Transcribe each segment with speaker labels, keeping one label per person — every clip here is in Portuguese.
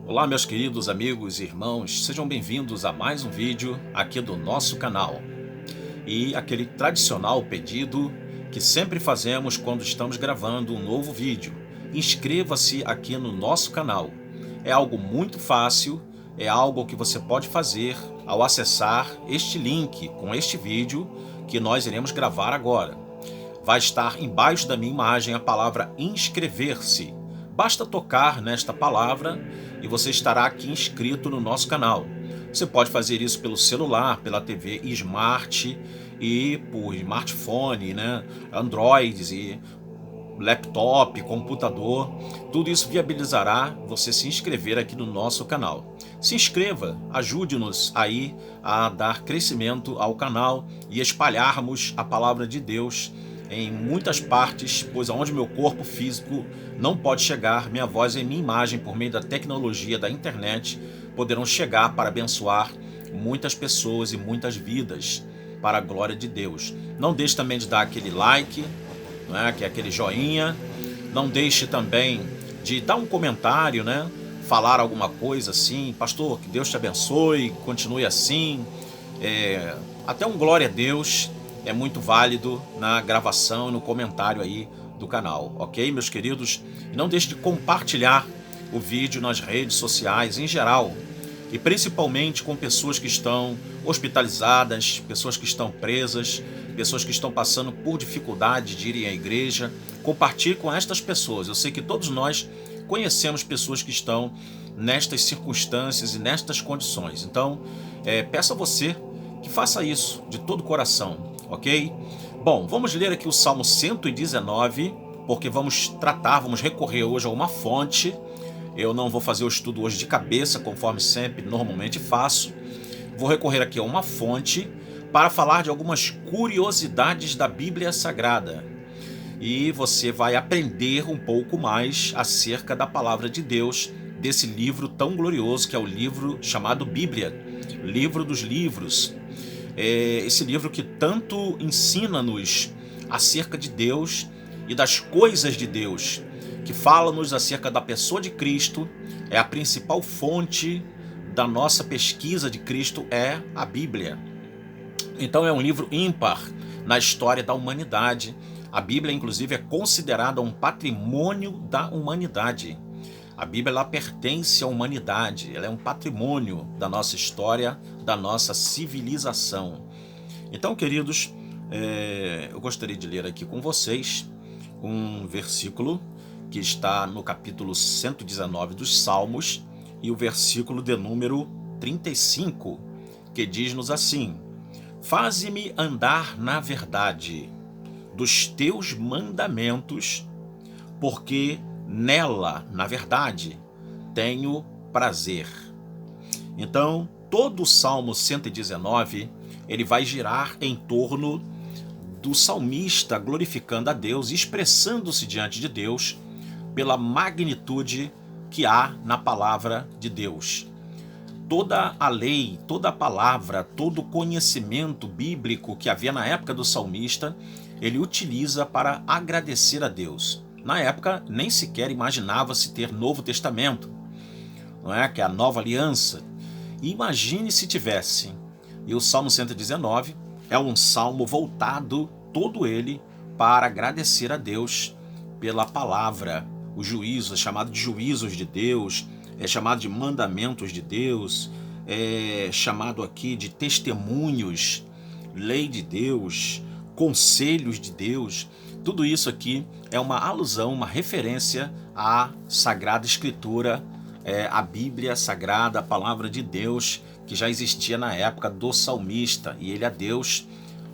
Speaker 1: Olá, meus queridos amigos e irmãos, sejam bem-vindos a mais um vídeo aqui do nosso canal. E aquele tradicional pedido que sempre fazemos quando estamos gravando um novo vídeo: inscreva-se aqui no nosso canal. É algo muito fácil, é algo que você pode fazer ao acessar este link com este vídeo que nós iremos gravar agora. Vai estar embaixo da minha imagem a palavra inscrever-se. Basta tocar nesta palavra e você estará aqui inscrito no nosso canal. Você pode fazer isso pelo celular, pela TV Smart e por smartphone, Androids e laptop, computador. Tudo isso viabilizará você se inscrever aqui no nosso canal. Se inscreva, ajude-nos aí a dar crescimento ao canal e espalharmos a palavra de Deus em muitas partes, pois aonde meu corpo físico não pode chegar, minha voz e minha imagem, por meio da tecnologia da internet, poderão chegar para abençoar muitas pessoas e muitas vidas, para a glória de Deus. Não deixe também de dar aquele like, que é aquele joinha. Não deixe também de dar um comentário, falar alguma coisa assim: pastor, que Deus te abençoe, continue assim. Até um glória a Deus é muito válido na gravação e no comentário aí do canal, ok, meus queridos? Não deixe de compartilhar o vídeo nas redes sociais em geral, e principalmente com pessoas que estão hospitalizadas, pessoas que estão presas, pessoas que estão passando por dificuldade de irem à igreja. Compartilhe com estas pessoas. Eu sei que todos nós conhecemos pessoas que estão nestas circunstâncias e nestas condições. Então, peço a você que faça isso de todo o coração, ok? Bom, vamos ler aqui o Salmo 119, porque vamos recorrer hoje a uma fonte. Eu não vou fazer o estudo hoje de cabeça, conforme sempre, normalmente faço. Vou recorrer aqui a uma fonte para falar de algumas curiosidades da Bíblia Sagrada. E você vai aprender um pouco mais acerca da palavra de Deus, desse livro tão glorioso que é o livro chamado Bíblia, livro dos livros. Esse livro que tanto ensina-nos acerca de Deus e das coisas de Deus, que fala-nos acerca da pessoa de Cristo. É a principal fonte da nossa pesquisa de Cristo, é a Bíblia. Então é um livro ímpar na história da humanidade. A Bíblia, inclusive, é considerada um patrimônio da humanidade. A Bíblia, ela pertence à humanidade, ela é um patrimônio da nossa história, da nossa civilização. Então, queridos, eu gostaria de ler aqui com vocês um versículo que está no capítulo 119 dos Salmos, e o versículo de número 35, que diz-nos assim: faze-me andar na verdade dos teus mandamentos, porque nela, na verdade, tenho prazer. Então, todo o Salmo 119, ele vai girar em torno do salmista glorificando a Deus, expressando-se diante de Deus pela magnitude que há na palavra de Deus. Toda a lei, toda a palavra, todo o conhecimento bíblico que havia na época do salmista, ele utiliza para agradecer a Deus. Na época, nem sequer imaginava-se ter Novo Testamento, que é a nova aliança. E imagine se tivesse. E o Salmo 119 é um salmo voltado, todo ele, para agradecer a Deus pela palavra. O juízo é chamado de juízos de Deus, é chamado de mandamentos de Deus, é chamado aqui de testemunhos, lei de Deus, conselhos de Deus. Tudo isso aqui é uma alusão, uma referência à Sagrada Escritura, a Bíblia Sagrada, a palavra de Deus, que já existia na época do salmista. E ele, a Deus,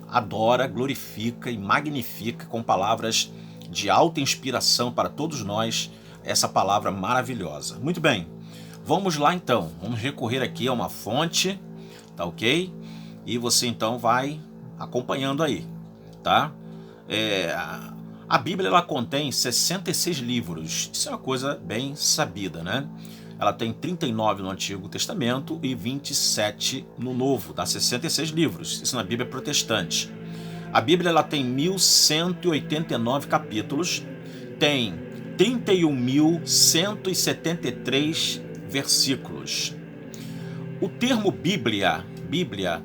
Speaker 1: adora, glorifica e magnifica com palavras de alta inspiração para todos nós, essa palavra maravilhosa. Muito bem, vamos lá então. Vamos recorrer aqui a uma fonte, tá ok? E você então vai acompanhando aí, tá? A Bíblia, ela contém 66 livros. Isso é uma coisa bem sabida, Ela tem 39 no Antigo Testamento e 27 no Novo. Dá 66 livros. Isso na Bíblia protestante. A Bíblia, ela tem 1189 capítulos. Tem 31.173 versículos. O termo Bíblia,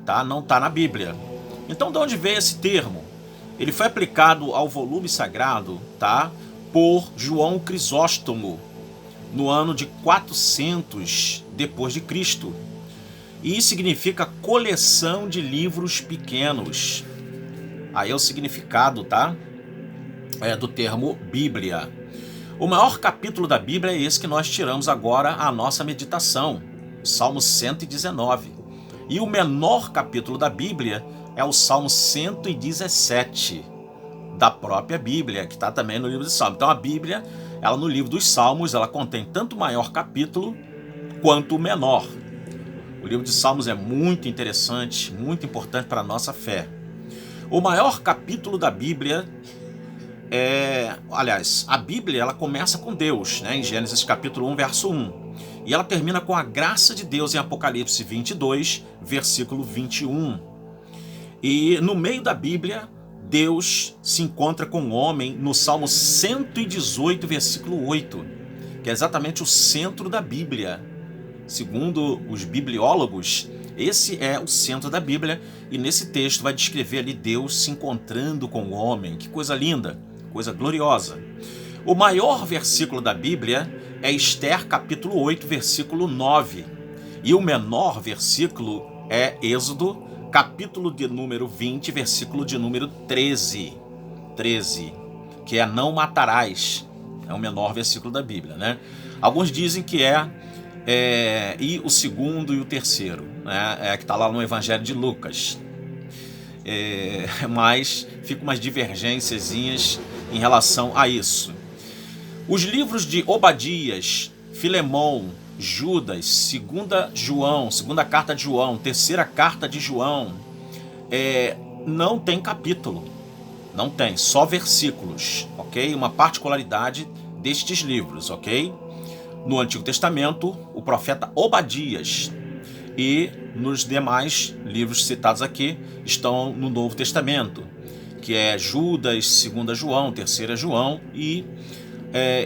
Speaker 1: tá? Não está na Bíblia. Então, de onde veio esse termo? Ele foi aplicado ao volume sagrado, tá? Por João Crisóstomo, no ano de 400 depois de Cristo. E significa coleção de livros pequenos. Aí é o significado, tá? Do termo Bíblia. O maior capítulo da Bíblia é esse que nós tiramos agora a nossa meditação, Salmo 119. E o menor capítulo da Bíblia é o Salmo 117 da própria Bíblia, que está também no livro de Salmos. Então a Bíblia, ela no livro dos Salmos, ela contém tanto o maior capítulo quanto o menor. O livro de Salmos é muito interessante, muito importante para a nossa fé. O maior capítulo da Bíblia a Bíblia, ela começa com Deus, né, em Gênesis capítulo 1, verso 1. E ela termina com a graça de Deus em Apocalipse 22, versículo 21. E no meio da Bíblia, Deus se encontra com o homem no Salmo 118, versículo 8, que é exatamente o centro da Bíblia. Segundo os bibliólogos, esse é o centro da Bíblia, e nesse texto vai descrever ali Deus se encontrando com o homem. Que coisa linda, coisa gloriosa. O maior versículo da Bíblia é Esther capítulo 8, versículo 9. E o menor versículo é Êxodo capítulo de número 20, versículo de número 13, que é não matarás. É o menor versículo da Bíblia, né? Alguns dizem que e o segundo e o terceiro, né? Que está lá no Evangelho de Lucas. Mas ficam umas divergênciazinhas em relação a isso. Os livros de Obadias, Filemão, Judas, segunda carta de João, terceira carta de João, não tem capítulo, não tem, só versículos, ok? Uma particularidade destes livros, ok? No Antigo Testamento, o profeta Obadias, e nos demais livros citados aqui estão no Novo Testamento, que é Judas, 2 João, 3 João, e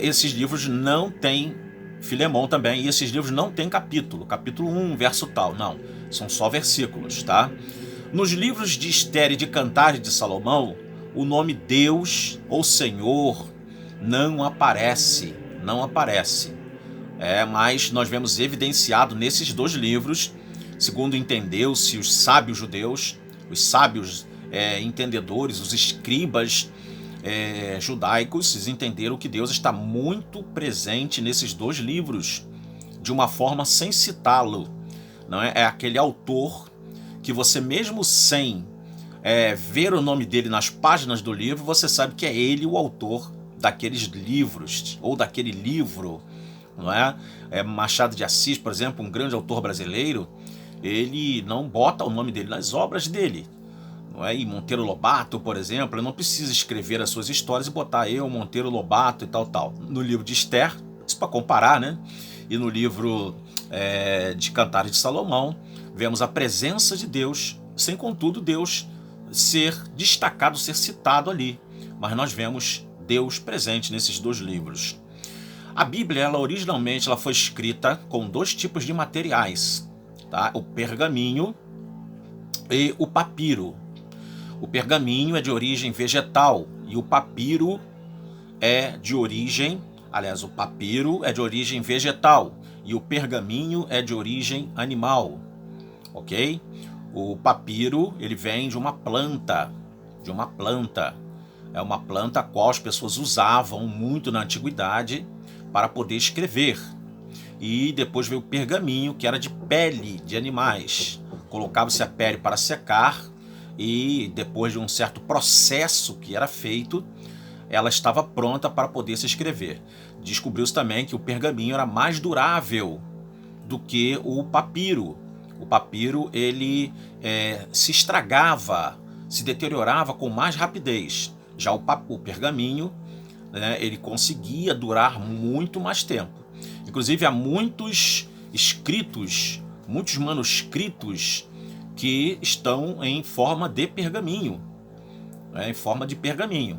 Speaker 1: esses livros não têm, Filemão também, e esses livros não têm capítulo 1, verso tal, não, são só versículos, tá? Nos livros de Esther e de Cantares de Salomão, o nome Deus ou Senhor não aparece, mas nós vemos evidenciado nesses dois livros, segundo entendeu-se os sábios judeus, os sábios entendedores, os escribas judaicos, eles entenderam que Deus está muito presente nesses dois livros, de uma forma sem citá-lo. Não é aquele autor que você, mesmo sem ver o nome dele nas páginas do livro, você sabe que é ele o autor daqueles livros, ou daquele livro, não é? Machado de Assis, por exemplo, um grande autor brasileiro, ele não bota o nome dele nas obras dele, não é? E Monteiro Lobato, por exemplo, ele não precisa escrever as suas histórias e botar eu, Monteiro Lobato e tal. No livro de Esther, isso para comparar, né? E no livro de Cantares de Salomão, vemos a presença de Deus, sem contudo Deus ser destacado, ser citado ali. Mas nós vemos Deus presente nesses dois livros. A Bíblia, originalmente, foi escrita com dois tipos de materiais, tá? O pergaminho e o papiro. O pergaminho é de origem vegetal e o papiro é de origem, o papiro é de origem vegetal e o pergaminho é de origem animal, ok? O papiro, ele vem de uma planta, é uma planta a qual as pessoas usavam muito na antiguidade para poder escrever. E depois veio o pergaminho, que era de pele de animais. Colocava-se a pele para secar e depois de um certo processo que era feito, ela estava pronta para poder se escrever. Descobriu-se também que o pergaminho era mais durável do que o papiro. O papiro, ele se estragava, se deteriorava com mais rapidez. Já o pergaminho, né, ele conseguia durar muito mais tempo. Inclusive há muitos escritos, muitos manuscritos que estão em forma de pergaminho,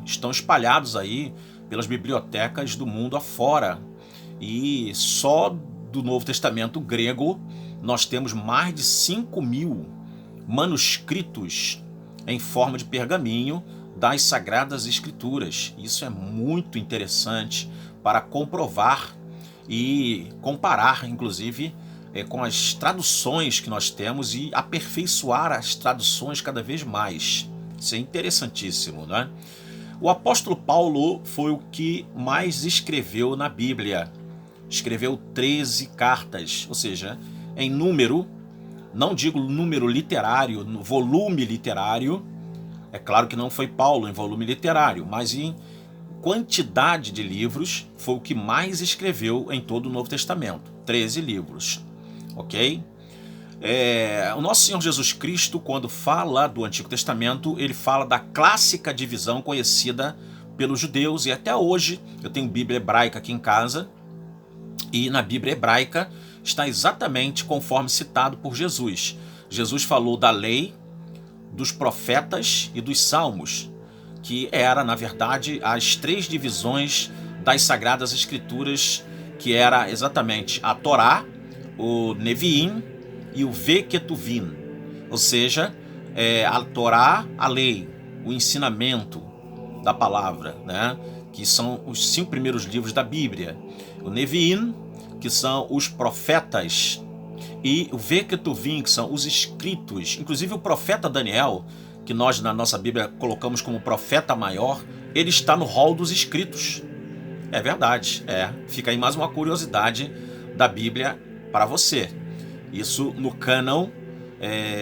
Speaker 1: estão espalhados aí pelas bibliotecas do mundo afora, e só do Novo Testamento grego, nós temos mais de 5.000 manuscritos em forma de pergaminho das Sagradas Escrituras. Isso é muito interessante para comprovar e comparar, inclusive, com as traduções que nós temos e aperfeiçoar as traduções cada vez mais. Isso é interessantíssimo, né? O apóstolo Paulo foi o que mais escreveu na Bíblia. Escreveu 13 cartas, ou seja, em número, não digo número literário, no volume literário. É claro que não foi Paulo em volume literário, mas em quantidade de livros foi o que mais escreveu em todo o Novo Testamento. 13 livros, ok? O nosso Senhor Jesus Cristo, quando fala do Antigo Testamento, ele fala da clássica divisão conhecida pelos judeus, e até hoje eu tenho Bíblia hebraica aqui em casa, e na Bíblia hebraica está exatamente conforme citado por Jesus. Jesus falou da lei, dos profetas e dos salmos, que era, na verdade, as 3 divisões das Sagradas Escrituras, que era exatamente a Torá, o Neviim e o Veketuvim, ou seja, a Torá, a lei, o ensinamento da palavra, né? Que são os 5 primeiros livros da Bíblia. O Neviim, que são os profetas, e o Veketuvim, que são os escritos. Inclusive o profeta Daniel, que nós na nossa Bíblia colocamos como profeta maior, ele está no rol dos escritos. É verdade, fica aí mais uma curiosidade da Bíblia para você. Isso no cânon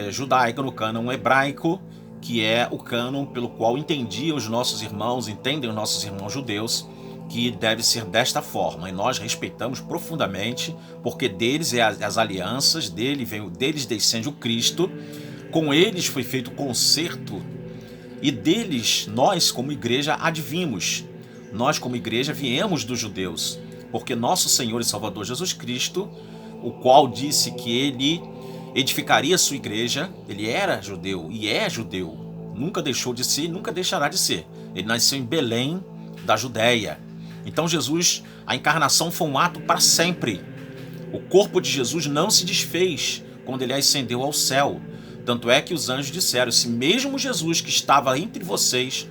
Speaker 1: judaico, no cânon hebraico, que é o cânon pelo qual entendiam os nossos irmãos, entendem os nossos irmãos judeus, que deve ser desta forma. E nós respeitamos profundamente, porque deles as alianças, deles descende o Cristo, com eles foi feito o concerto, e deles nós, como igreja, advimos. Nós, como igreja, viemos dos judeus, porque nosso Senhor e Salvador Jesus Cristo, o qual disse que ele edificaria sua igreja, ele era judeu e é judeu, nunca deixou de ser e nunca deixará de ser. Ele nasceu em Belém, da Judéia. Então Jesus, a encarnação foi um ato para sempre. O corpo de Jesus não se desfez quando ele ascendeu ao céu. Tanto é que os anjos disseram, esse mesmo Jesus que estava entre vocês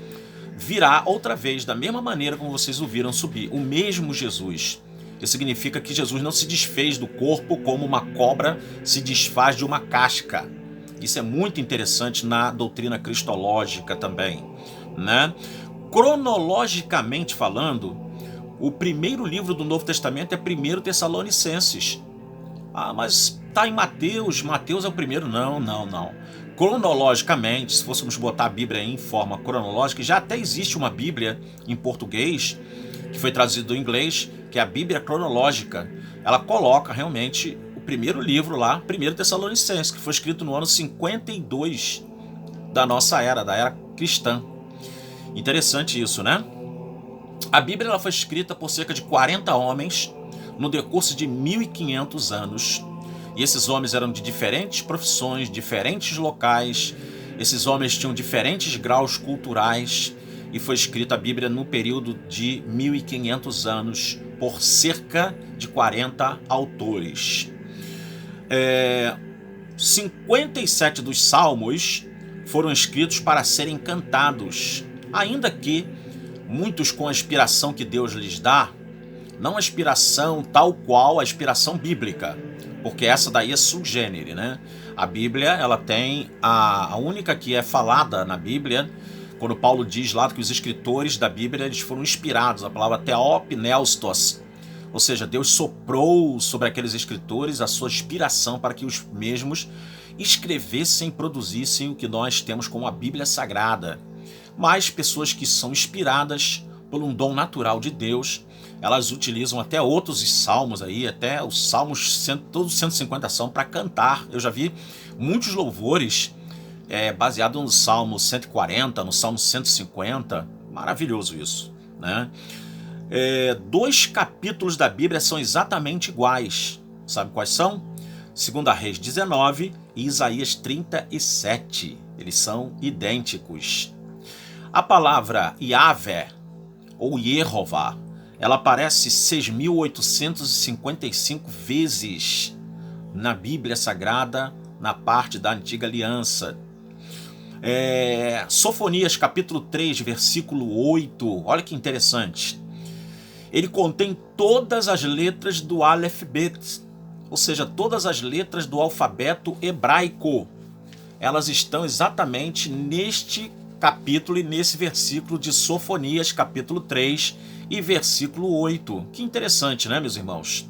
Speaker 1: virá outra vez da mesma maneira como vocês o viram subir. O mesmo Jesus. Isso significa que Jesus não se desfez do corpo como uma cobra se desfaz de uma casca. Isso é muito interessante na doutrina cristológica também, né? Cronologicamente falando, o primeiro livro do Novo Testamento é 1 Tessalonicenses. Ah, mas está em Mateus. Mateus é o primeiro. Não. Cronologicamente, se fôssemos botar a Bíblia em forma cronológica, já até existe uma Bíblia em português, que foi traduzida do inglês, que é a Bíblia cronológica. Ela coloca realmente o primeiro livro lá, 1 Tessalonicenses, que foi escrito no ano 52 da nossa era, da era cristã. Interessante isso, né? A Bíblia ela foi escrita por cerca de 40 homens no decurso de 1500 anos. E esses homens eram de diferentes profissões, diferentes locais. Esses homens tinham diferentes graus culturais. E foi escrita a Bíblia no período de 1500 anos por cerca de 40 autores. 57 dos salmos foram escritos para serem cantados, ainda que muitos com a inspiração que Deus lhes dá, não a inspiração tal qual a inspiração bíblica, porque essa daí é subgênere, né? A Bíblia, ela tem a única que é falada na Bíblia, quando Paulo diz lá que os escritores da Bíblia eles foram inspirados, a palavra theopneustos, ou seja, Deus soprou sobre aqueles escritores a sua inspiração para que os mesmos escrevessem e produzissem o que nós temos como a Bíblia Sagrada. Mas pessoas que são inspiradas por um dom natural de Deus, elas utilizam até outros salmos aí, até os salmos, todos os 150 salmos para cantar. Eu já vi muitos louvores baseados no Salmo 140, no Salmo 150, maravilhoso isso, né? 2 capítulos da Bíblia são exatamente iguais, sabe quais são? 2 Reis 19 e Isaías 37, eles são idênticos. A palavra Yahvé, ou Yehová, Ela aparece 6.855 vezes na Bíblia Sagrada, na parte da Antiga Aliança. Sofonias capítulo 3, versículo 8, olha que interessante. Ele contém todas as letras do Aleph Bet, ou seja, todas as letras do alfabeto hebraico. Elas estão exatamente neste capítulo e nesse versículo de Sofonias capítulo 3 e versículo 8. Que interessante, né, meus irmãos?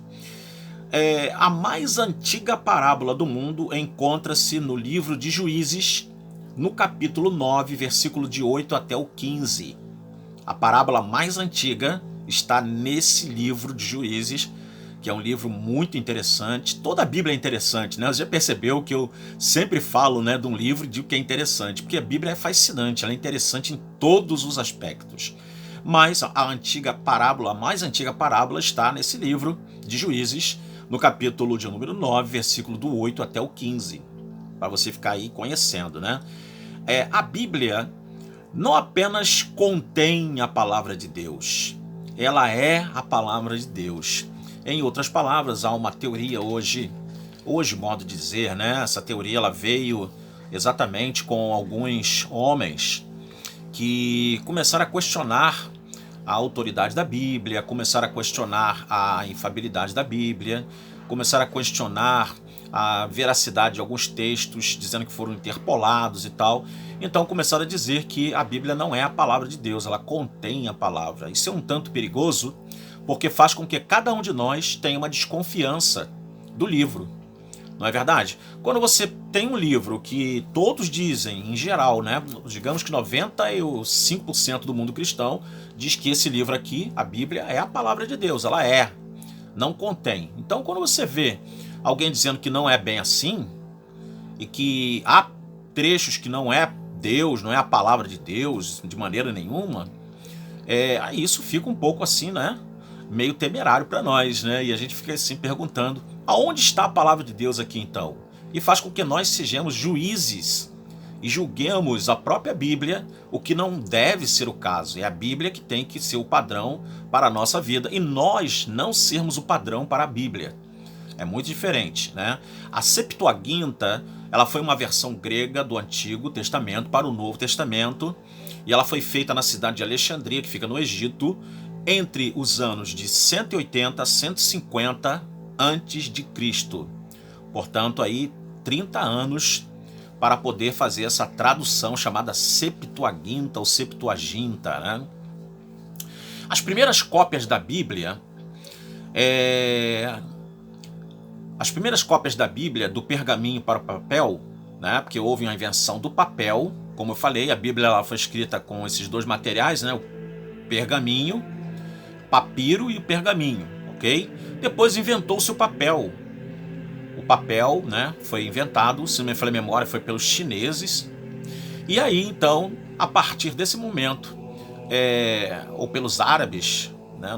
Speaker 1: A mais antiga parábola do mundo encontra-se no livro de Juízes, no capítulo 9, versículo de 8 até o 15. A parábola mais antiga está nesse livro de Juízes, que é um livro muito interessante. Toda a Bíblia é interessante, né? Você já percebeu que eu sempre falo, né, de um livro e digo que é interessante, porque a Bíblia é fascinante, ela é interessante em todos os aspectos. Mas a mais antiga parábola está nesse livro de Juízes, no capítulo de número 9, versículo do 8 até o 15, para você ficar aí conhecendo, né? A Bíblia não apenas contém a palavra de Deus, ela é a palavra de Deus. Em outras palavras, há uma teoria hoje, modo de dizer, né? Essa teoria ela veio exatamente com alguns homens que começaram a questionar a autoridade da Bíblia, começaram a questionar a infalibilidade da Bíblia, começaram a questionar a veracidade de alguns textos, dizendo que foram interpolados e tal. Então começaram a dizer que a Bíblia não é a palavra de Deus, ela contém a palavra. Isso é um tanto perigoso, porque faz com que cada um de nós tenha uma desconfiança do livro. Não é verdade? Quando você tem um livro que todos dizem, em geral, né, digamos que 95% do mundo cristão diz que esse livro aqui, a Bíblia, é a palavra de Deus, ela não contém. Então quando você vê alguém dizendo que não é bem assim, e que há trechos que não é Deus, não é a palavra de Deus de maneira nenhuma, isso fica um pouco assim, né? Meio temerário para nós, né? E a gente fica assim perguntando, aonde está a palavra de Deus aqui então? E faz com que nós sejamos juízes e julguemos a própria Bíblia, o que não deve ser o caso. É a Bíblia que tem que ser o padrão para a nossa vida e nós não sermos o padrão para a Bíblia. É muito diferente, né? A Septuaginta, ela foi uma versão grega do Antigo Testamento para o Novo Testamento e ela foi feita na cidade de Alexandria, que fica no Egito, entre os anos de 180 a 150 antes de Cristo. Portanto, aí 30 anos para poder fazer essa tradução chamada Septuaginta ou Septuaginta, né? As primeiras cópias da Bíblia, do pergaminho para o papel, né? Porque houve uma invenção do papel, como eu falei, a Bíblia ela foi escrita com esses dois materiais, né? O pergaminho, papiro e o pergaminho, ok? Depois inventou-se o papel. O papel, né, foi inventado, se não me falha a memória, foi pelos chineses. E aí, então, a partir desse momento, ou pelos árabes, né,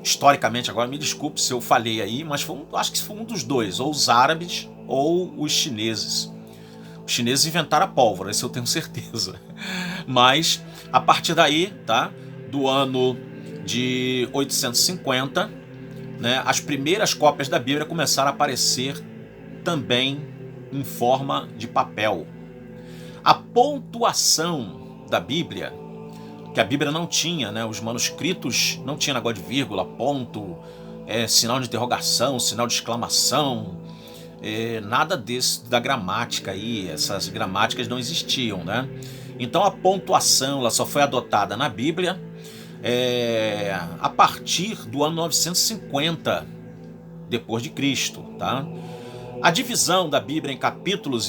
Speaker 1: historicamente, agora me desculpe se eu falei aí, mas acho que foi um dos dois, ou os árabes ou os chineses. Os chineses inventaram a pólvora, isso eu tenho certeza. Mas, a partir daí, tá, do ano de 850, né, as primeiras cópias da Bíblia começaram a aparecer também em forma de papel. A pontuação da Bíblia, que a Bíblia não tinha, né, os manuscritos não tinha negócio de vírgula, ponto, sinal de interrogação, sinal de exclamação, nada desse da gramática aí, essas gramáticas não existiam, né? Então a pontuação ela só foi adotada na Bíblia a partir do ano 950 depois de Cristo, tá? A divisão da Bíblia em capítulos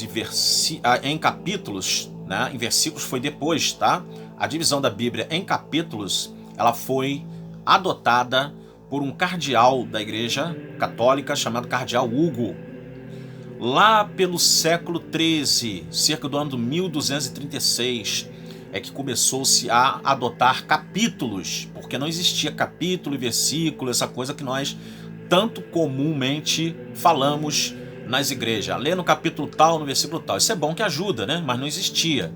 Speaker 1: né, em versículos foi depois, tá? A divisão da Bíblia em capítulos, ela foi adotada por um cardeal da Igreja Católica chamado Cardeal Hugo. Lá pelo século XIII, cerca do ano 1236, é que começou-se a adotar capítulos, porque não existia capítulo e versículo, essa coisa que nós tanto comumente falamos nas igrejas. Lê no capítulo tal, no versículo tal. Isso é bom que ajuda, né? Mas não existia.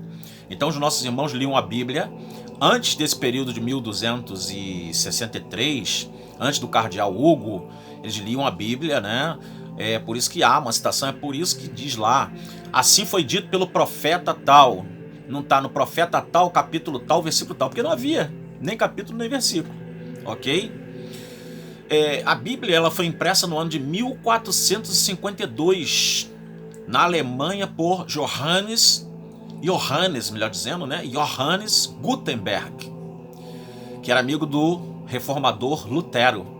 Speaker 1: Então os nossos irmãos liam a Bíblia antes desse período de 1263, antes do cardeal Hugo, eles liam a Bíblia, né? É por isso que há uma citação, é por isso que diz lá, assim foi dito pelo profeta tal. Não está no profeta tal, capítulo tal, versículo tal, porque não havia nem capítulo nem versículo, ok? A Bíblia ela foi impressa no ano de 1452, na Alemanha, por Johannes, melhor dizendo, né? Johannes Gutenberg, que era amigo do reformador Lutero.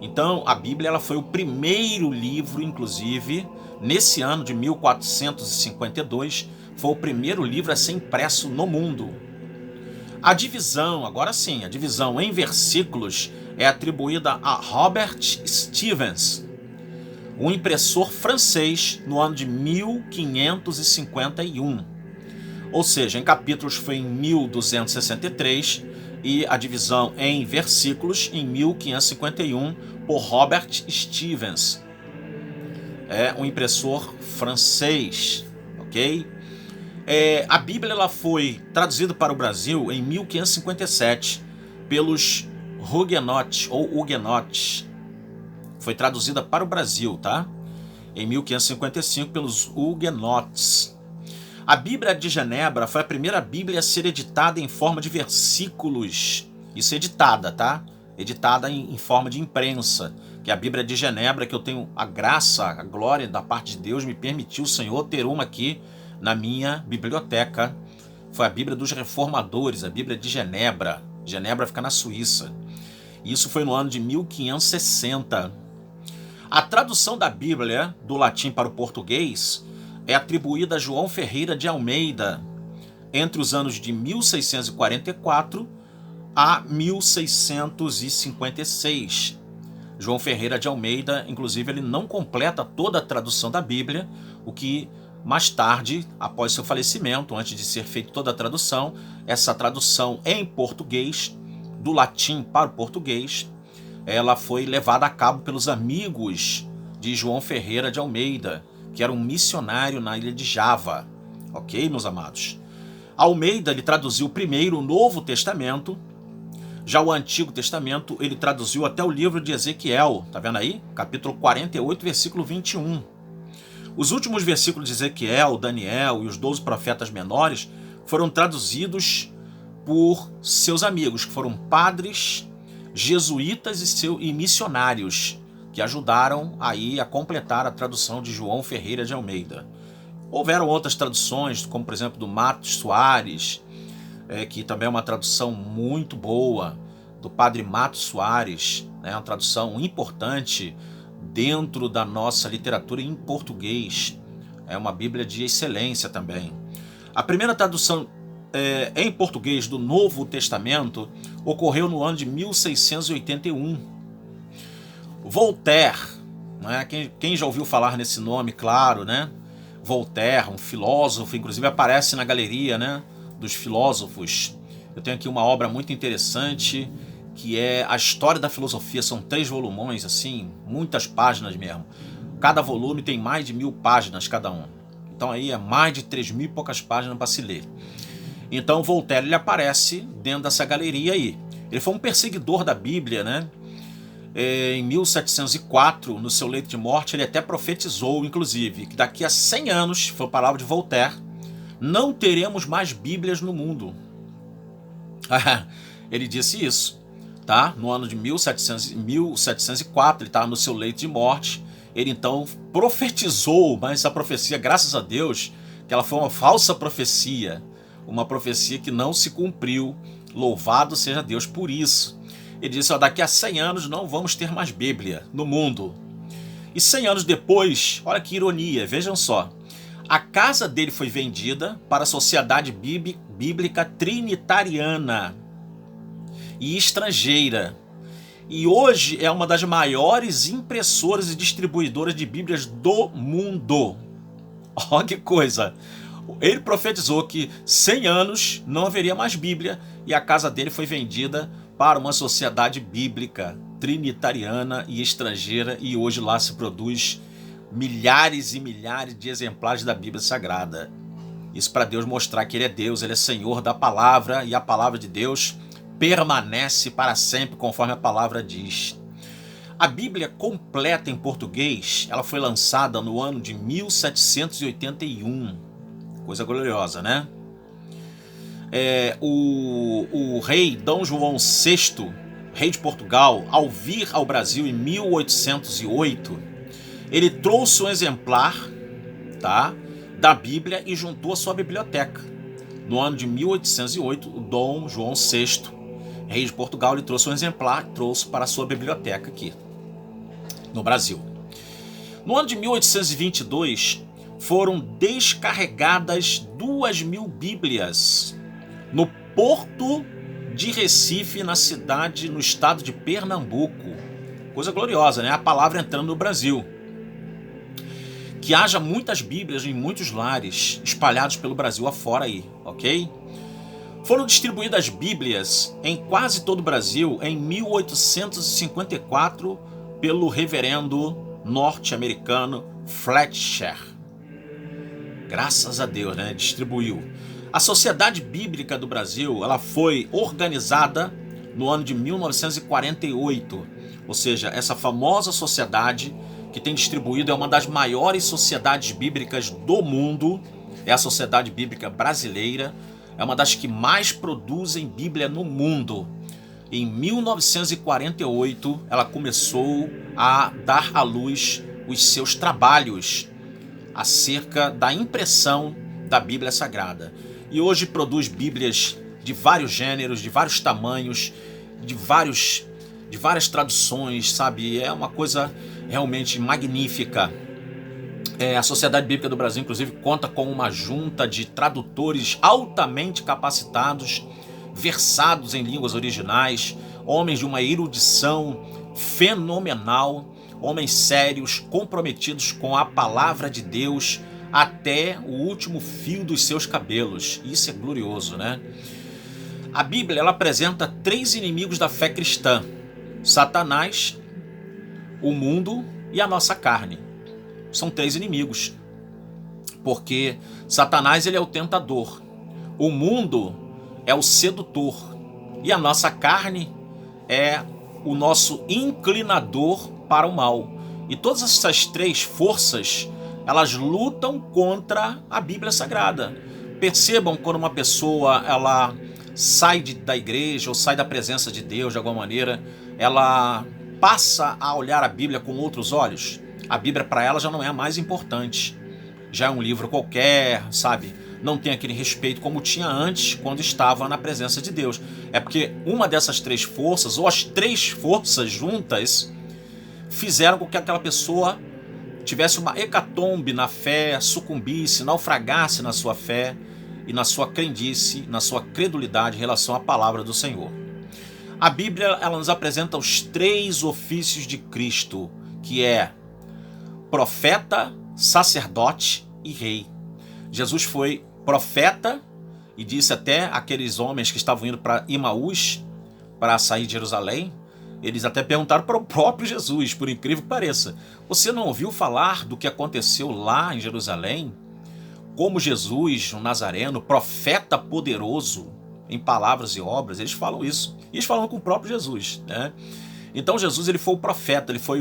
Speaker 1: Então, a Bíblia ela foi o primeiro livro, inclusive, nesse ano de 1452, foi o primeiro livro a ser impresso no mundo. A divisão, agora sim, a divisão em versículos é atribuída a Robert Stevens, um impressor francês, no ano de 1551. Ou seja, em capítulos foi em 1263 e a divisão em versículos em 1551 por Robert Stevens. É um impressor francês, ok? A Bíblia ela foi traduzida para o Brasil em 1557 pelos Huguenots ou Huguenots. Foi traduzida para o Brasil, tá? Em 1555 pelos Huguenots. A Bíblia de Genebra foi a primeira Bíblia a ser editada em forma de versículos. Isso é editada, tá? Editada em forma de imprensa. Que a Bíblia de Genebra, que eu tenho a graça, a glória da parte de Deus, me permitiu, o Senhor, ter uma aqui na minha biblioteca. Foi a Bíblia dos Reformadores, a Bíblia de Genebra. Genebra fica na Suíça. Isso foi no ano de 1560. A tradução da Bíblia do latim para o português é atribuída a João Ferreira de Almeida entre os anos de 1644 a 1656. João Ferreira de Almeida, inclusive, ele não completa toda a tradução da Bíblia, o que mais tarde, após seu falecimento, antes de ser feita toda a tradução, essa tradução em português, do latim para o português, ela foi levada a cabo pelos amigos de João Ferreira de Almeida, que era um missionário na ilha de Java. Ok, meus amados? Almeida ele traduziu primeiro o Novo Testamento, já o Antigo Testamento ele traduziu até o livro de Ezequiel, tá vendo aí? Capítulo 48, versículo 21. Os últimos versículos de Ezequiel, Daniel e os 12 profetas menores foram traduzidos por seus amigos, que foram padres, jesuítas e missionários, que ajudaram aí a completar a tradução de João Ferreira de Almeida. Houveram outras traduções, como por exemplo do Matos Soares, que também é uma tradução muito boa, do padre Matos Soares, né, uma tradução importante dentro da nossa literatura em português. É uma Bíblia de excelência também. A primeira tradução em português do Novo Testamento ocorreu no ano de 1681. Voltaire, né? Quem já ouviu falar nesse nome, claro, né? Voltaire, um filósofo, inclusive aparece na galeria, né, dos filósofos. Eu tenho aqui uma obra muito interessante, que é a História da Filosofia. São 3 volumões, assim, muitas páginas mesmo. Cada volume tem mais de 1000 páginas cada um. Então aí é mais de 3000 e poucas páginas para se ler. Então Voltaire ele aparece dentro dessa galeria aí. Ele foi um perseguidor da Bíblia, né? Em 1704, no seu leito de morte, ele até profetizou, inclusive, que daqui a 100 anos, foi a palavra de Voltaire, não teremos mais Bíblias no mundo. Ele disse isso, tá? No ano de 1704, ele estava no seu leito de morte. Ele então profetizou, mas essa profecia, graças a Deus, que ela foi uma falsa profecia, uma profecia que não se cumpriu. Louvado seja Deus por isso. Ele disse, daqui a 100 anos não vamos ter mais Bíblia no mundo. E 100 anos depois, olha que ironia, vejam só. A casa dele foi vendida para a Sociedade Bíblica Trinitariana e estrangeira. E hoje é uma das maiores impressoras e distribuidoras de Bíblias do mundo. Olha que coisa. Ele profetizou que 100 anos não haveria mais Bíblia e a casa dele foi vendida para uma sociedade bíblica trinitariana e estrangeira, e hoje lá se produz milhares e milhares de exemplares da Bíblia Sagrada. Isso para Deus mostrar que Ele é Deus, Ele é Senhor da palavra, e a palavra de Deus permanece para sempre, conforme a palavra diz. A Bíblia completa em português, ela foi lançada no ano de 1781. Coisa gloriosa, né? O rei Dom João VI, rei de Portugal, ao vir ao Brasil em 1808, ele trouxe um exemplar, tá, da Bíblia e juntou a sua biblioteca. No ano de 1808, o Dom João VI, rei de Portugal, ele trouxe um exemplar, trouxe para a sua biblioteca aqui, no Brasil. No ano de 1822, foram descarregadas 2.000 Bíblias no porto de Recife, na cidade, no estado de Pernambuco. Coisa gloriosa, né? A palavra entrando no Brasil. Que haja muitas Bíblias em muitos lares, espalhados pelo Brasil afora aí, ok? Foram distribuídas Bíblias em quase todo o Brasil em 1854 pelo reverendo norte-americano Fletcher. Graças a Deus, né? Distribuiu. A Sociedade Bíblica do Brasil, ela foi organizada no ano de 1948, ou seja, essa famosa sociedade que tem distribuído é uma das maiores sociedades bíblicas do mundo, é a Sociedade Bíblica Brasileira, é uma das que mais produzem Bíblia no mundo. Em 1948, ela começou a dar à luz os seus trabalhos acerca da impressão da Bíblia Sagrada. E hoje produz Bíblias de vários gêneros, de vários tamanhos, de várias traduções, sabe? É uma coisa realmente magnífica. A Sociedade Bíblica do Brasil, inclusive, conta com uma junta de tradutores altamente capacitados, versados em línguas originais, homens de uma erudição fenomenal, homens sérios, comprometidos com a palavra de Deus até o último fio dos seus cabelos. Isso é glorioso, né? A Bíblia, ela apresenta 3 inimigos da fé cristã: Satanás, o mundo e a nossa carne. São 3 inimigos, porque Satanás, ele é o tentador, o mundo é o sedutor e a nossa carne é o nosso inclinador para o mal. E todas essas 3 forças, elas lutam contra a Bíblia Sagrada. Percebam quando uma pessoa ela sai da igreja ou sai da presença de Deus de alguma maneira, ela passa a olhar a Bíblia com outros olhos. A Bíblia para ela já não é a mais importante. Já é um livro qualquer, sabe? Não tem aquele respeito como tinha antes quando estava na presença de Deus. É porque uma dessas 3 forças, ou as 3 forças juntas, fizeram com que aquela pessoa tivesse uma hecatombe na fé, sucumbisse, naufragasse na sua fé e na sua crendice, na sua credulidade em relação à palavra do Senhor. A Bíblia, ela nos apresenta os 3 ofícios de Cristo, que é profeta, sacerdote e rei. Jesus foi profeta e disse até aqueles homens que estavam indo para Emaús para sair de Jerusalém, eles até perguntaram para o próprio Jesus, por incrível que pareça: você não ouviu falar do que aconteceu lá em Jerusalém? Como Jesus, um nazareno, profeta poderoso em palavras e obras, eles falam isso. E eles falam com o próprio Jesus, né? Então Jesus, ele foi o profeta, ele foi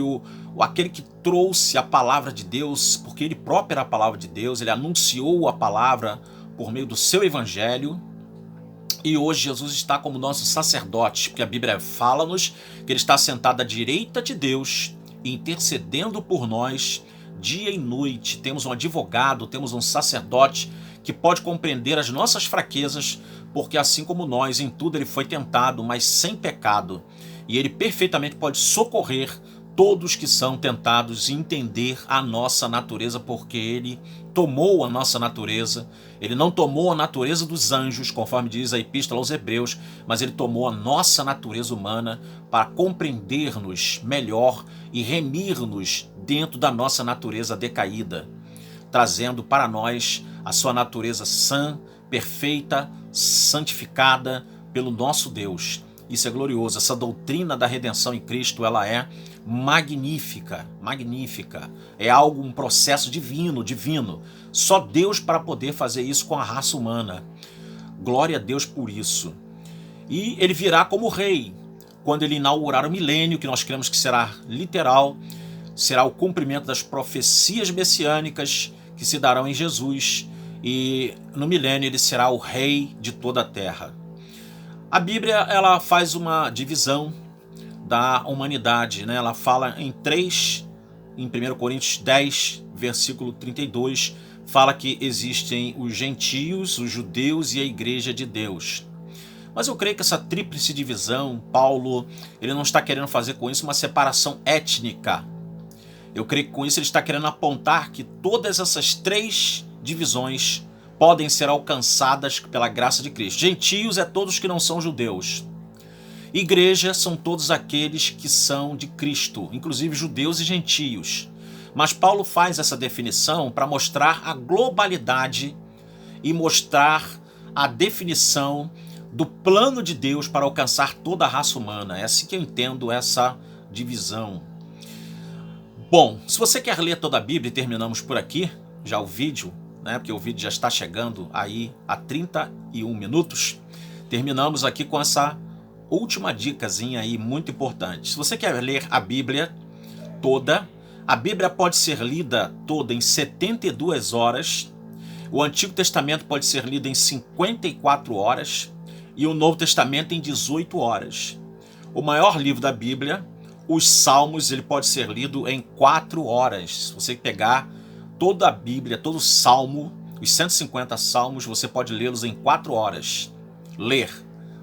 Speaker 1: aquele que trouxe a palavra de Deus, porque ele próprio era a palavra de Deus, ele anunciou a palavra por meio do seu evangelho. E hoje Jesus está como nosso sacerdote, porque a Bíblia fala-nos que ele está sentado à direita de Deus, intercedendo por nós dia e noite. Temos um advogado, temos um sacerdote que pode compreender as nossas fraquezas, porque assim como nós, em tudo ele foi tentado, mas sem pecado. E ele perfeitamente pode socorrer todos que são tentados e entender a nossa natureza, porque ele tomou a nossa natureza. Ele não tomou a natureza dos anjos, conforme diz a Epístola aos Hebreus, mas ele tomou a nossa natureza humana para compreender-nos melhor e remir-nos dentro da nossa natureza decaída, trazendo para nós a sua natureza sã, perfeita, santificada pelo nosso Deus. Isso é glorioso. Essa doutrina da redenção em Cristo, ela é magnífica, magnífica. É algo, um processo divino. Só Deus para poder fazer isso com a raça humana. Glória a Deus por isso. E ele virá como rei. quando ele inaugurar o milênio, que nós cremos que será literal, será o cumprimento das profecias messiânicas que se darão em Jesus, e no milênio ele será o rei de toda a terra. A Bíblia, ela faz uma divisão da humanidade, né? Ela fala em 1 Coríntios 10, versículo 32, fala que existem os gentios, os judeus e a igreja de Deus. Mas eu creio que essa tríplice divisão, Paulo, ele não está querendo fazer com isso uma separação étnica. Eu creio que com isso ele está querendo apontar que todas essas três divisões podem ser alcançadas pela graça de Cristo. Gentios é todos que não são judeus. Igreja são todos aqueles que são de Cristo, inclusive judeus e gentios. Mas Paulo faz essa definição para mostrar a globalidade e mostrar a definição do plano de Deus para alcançar toda a raça humana. É assim que eu entendo essa divisão. Bom, se você quer ler toda a Bíblia, e terminamos por aqui, já o vídeo, né, porque o vídeo já está chegando aí a 31 minutos, terminamos aqui com essa última dicasinha aí muito importante. Se você quer ler a Bíblia toda, a Bíblia pode ser lida toda em 72 horas, o Antigo Testamento pode ser lido em 54 horas e o Novo Testamento em 18 horas. O maior livro da Bíblia, os Salmos, ele pode ser lido em 4 horas. Se você pegar toda a Bíblia, todo o Salmo, os 150 Salmos, você pode lê-los em 4 horas. Ler.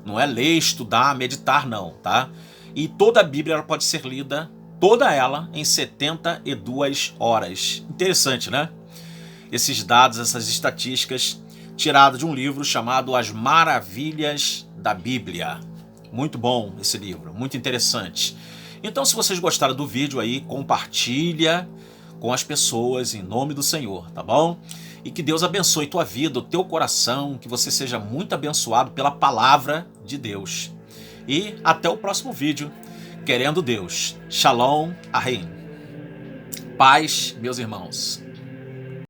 Speaker 1: Não é ler, estudar, meditar, não, tá? E toda a Bíblia ela pode ser lida, toda ela, em 72 horas. Interessante, né? Esses dados, essas estatísticas, tiradas de um livro chamado As Maravilhas da Bíblia. Muito bom esse livro, muito interessante. Então, se vocês gostaram do vídeo aí, compartilha com as pessoas em nome do Senhor, tá bom? E que Deus abençoe tua vida, o teu coração, que você seja muito abençoado pela palavra de Deus. E até o próximo vídeo, querendo Deus. Shalom Ahim. Paz, meus irmãos.